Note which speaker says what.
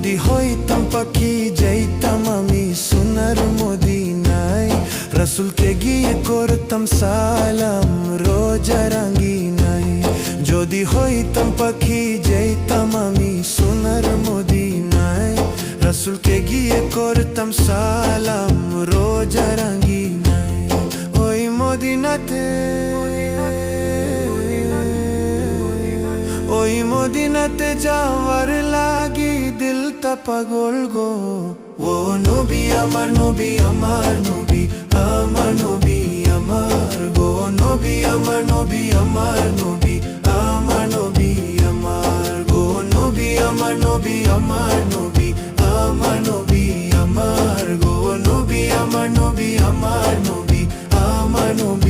Speaker 1: যদি হইতাম পাখি যাইতাম আমি সোনার মদিনায়, রাসূলকে গিয়ে করতাম সালাম রোজা রাঙ্গিনায়। যদি হইতাম পাখি যাইতাম আমি সোনার মদিনায়, রাসূলকে গিয়ে করতাম সালাম রোজা রাঙ্গিনায়। ওই মদিনাতে, ওই মদিনাতে যাওয়ার লাগি দিলটা পাগল গো। ও নবী আমার নবী আমার নবী আমার নবী আমার গো, নবী আমার নবী আমার নবী আমার নবী আমার গো, নবী আমার নবী আমার নবী আমার নবী আমার গো, নবী আমার নবী আমার নবী আমার নবী।